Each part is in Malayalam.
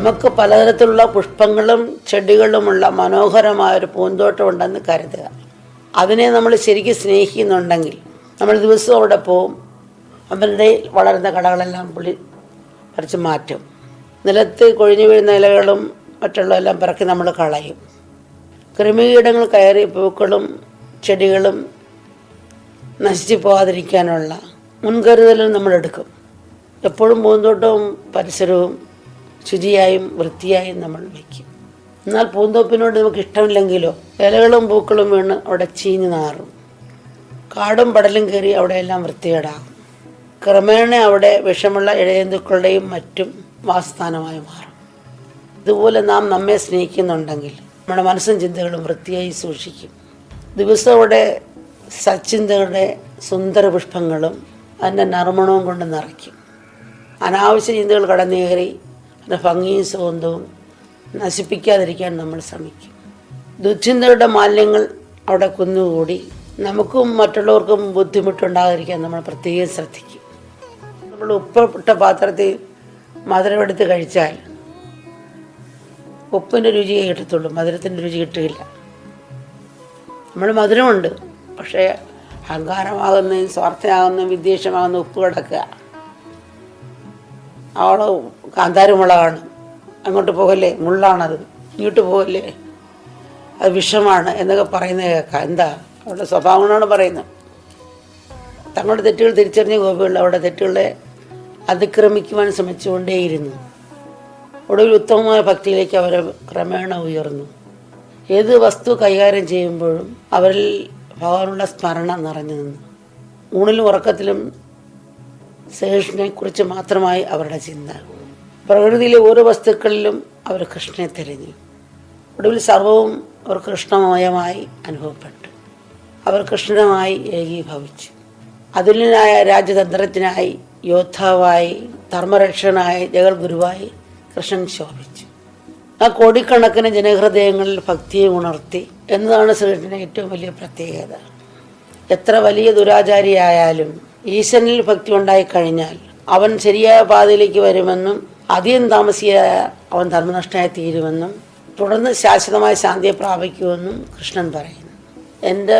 നമുക്ക് പലതരത്തിലുള്ള പുഷ്പങ്ങളും ചെടികളുമുള്ള മനോഹരമായൊരു പൂന്തോട്ടം ഉണ്ടെന്ന് കരുതുക. അതിനെ നമ്മൾ ശരിക്കും സ്നേഹിക്കുന്നുണ്ടെങ്കിൽ നമ്മൾ ദിവസവും അവിടെ പോവും. അവരുടെ വളരുന്ന കളകളെല്ലാം പറിച്ച് മാറ്റും. നിലത്ത് കൊഴിഞ്ഞു വീഴുന്ന ഇലകളും മറ്റുള്ളതെല്ലാം പിറക്കി നമ്മൾ കളയും. കൃമികീടങ്ങൾ കയറി പൂക്കളും ചെടികളും നശിച്ചു പോകാതിരിക്കാനുള്ള മുൻകരുതലും നമ്മളെടുക്കും. എപ്പോഴും പൂന്തോട്ടവും പരിസരവും ശുചിയായും വൃത്തിയായും നമ്മൾ വയ്ക്കും. എന്നാൽ പൂന്തോപ്പിനോട് നമുക്ക് ഇഷ്ടമില്ലെങ്കിലോ ഇലകളും പൂക്കളും വീണ് അവിടെ ചീഞ്ഞു നാറും. കാടും പടലും കയറി അവിടെയെല്ലാം വൃത്തികേടാകും. ക്രമേണ അവിടെ വിഷമുള്ള ഇഴജന്തുക്കളുടെയും മറ്റും വാസസ്ഥാനമായി മാറും. ഇതുപോലെ നാം നമ്മെ സ്നേഹിക്കുന്നുണ്ടെങ്കിൽ നമ്മുടെ മനസ്സും ചിന്തകളും വൃത്തിയായി സൂക്ഷിക്കും. ദിവസം അവിടെ സച്ചിന്തകളുടെ സുന്ദര പുഷ്പങ്ങളും അതിൻ്റെ നറുമണവും കൊണ്ട് നിറയ്ക്കും. അനാവശ്യ ചിന്തകൾ കടന്നേറി അതിൻ്റെ ഭംഗിയും സുഗന്ധവും നശിപ്പിക്കാതിരിക്കാൻ നമ്മൾ ശ്രമിക്കും. ദുശ്ചിന്തകളുടെ മാലിന്യങ്ങൾ അവിടെ കുന്നുകൂടി നമുക്കും മറ്റുള്ളവർക്കും ബുദ്ധിമുട്ടുണ്ടാകാതിരിക്കാൻ നമ്മൾ പ്രത്യേകം ശ്രദ്ധിക്കും. നമ്മൾ ഉപ്പിട്ട പാത്രത്തിൽ മധുരമെടുത്ത് കഴിച്ചാൽ ഉപ്പിൻ്റെ രുചിയെ കിട്ടത്തുള്ളൂ, മധുരത്തിൻ്റെ രുചി കിട്ടുകയില്ല. നമ്മൾ മധുരമുണ്ട്, പക്ഷേ അഹങ്കാരമാകുന്നതും സ്വാർത്ഥനാകുന്നതും വിദ്വേഷമാകുന്ന ഉപ്പ് കിടക്കുക. അവൾ കാന്താരിമുളകാണ്, അങ്ങോട്ട് പോകല്ലേ, മുള്ളാണത്, ഇങ്ങോട്ട് പോകല്ലേ, അത് വിഷമാണ് എന്നൊക്കെ പറയുന്നത് കേൾക്കാം. എന്താ അവളുടെ സ്വഭാവങ്ങളാണ് പറയുന്നത്. തങ്ങളുടെ തെറ്റുകൾ തിരിച്ചറിഞ്ഞ ഗോപികൾ അവിടെ തെറ്റുകളെ അതിക്രമിക്കുവാൻ ശ്രമിച്ചുകൊണ്ടേയിരുന്നു. ഒടുവിൽ ഉത്തമമായ ഭക്തിയിലേക്ക് അവർ ക്രമേണ ഉയർന്നു. ഏത് വസ്തു കൈകാര്യം ചെയ്യുമ്പോഴും അവരിൽ ഭഗവാനുള്ള സ്മരണ നിറഞ്ഞു നിന്നു. ഊണിലും ഉറക്കത്തിലും ശ്രീകൃഷ്ണനെക്കുറിച്ച് മാത്രമായി അവരുടെ ചിന്ത. പ്രകൃതിയിലെ ഓരോ വസ്തുക്കളിലും അവർ കൃഷ്ണനെ തിരഞ്ഞു. ഒടുവിൽ സർവവും അവർ കൃഷ്ണമയമായി അനുഭവപ്പെട്ടു. അവർ കൃഷ്ണനുമായി ഏകീഭവിച്ചു. അതുല്യനായ രാജ്യതന്ത്രജ്ഞനായി, യോദ്ധാവായി, ധർമ്മരക്ഷകനായി, ജഗദ്ഗുരുവായി കൃഷ്ണൻ ശോഭിച്ചു. ആ കോടിക്കണക്കിന് ജനഹൃദയങ്ങളിൽ ഭക്തിയെ ഉണർത്തി എന്നതാണ് ശ്രീകൃഷ്ണൻ്റെ ഏറ്റവും വലിയ പ്രത്യേകത. എത്ര വലിയ ദുരാചാരിയായാലും ഈശ്വരനിൽ ഭക്തി ഉണ്ടായിക്കഴിഞ്ഞാൽ അവൻ ശരിയായ പാതയിലേക്ക് വരുമെന്നും അധികം താമസിയായ അവൻ ധർമ്മനഷ്ടനായി തീരുമെന്നും തുടർന്ന് ശാശ്വതമായ ശാന്തിയെ പ്രാപിക്കുമെന്നും കൃഷ്ണൻ പറയുന്നു. എൻ്റെ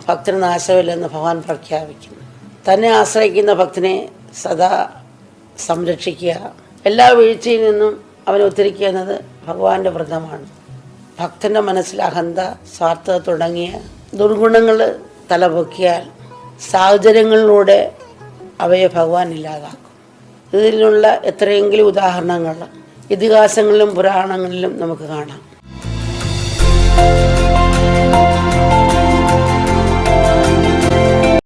ഭക്തന് നാശമില്ലെന്ന് ഭഗവാൻ പ്രഖ്യാപിക്കുന്നു. തന്നെ ആശ്രയിക്കുന്ന ഭക്തനെ സദാ സംരക്ഷിക്കുക, എല്ലാ വീഴ്ചയിൽ നിന്നും അവനെ ഉദ്ധരിക്കുക എന്നത് ഭഗവാന്റെ വ്രതമാണ്. ഭക്തൻ്റെ മനസ്സിൽ അഹന്ത, സ്വാർത്ഥത തുടങ്ങിയ ദുർഗുണങ്ങൾ തലപൊക്കിയാൽ സാഹചര്യങ്ങളിലൂടെ അവയെ ഭഗവാൻ ഇല്ലാതാക്കും. ഇതിനുള്ള എത്രയെങ്കിലും ഉദാഹരണങ്ങൾ ഇതിഹാസങ്ങളിലും പുരാണങ്ങളിലും നമുക്ക് കാണാം.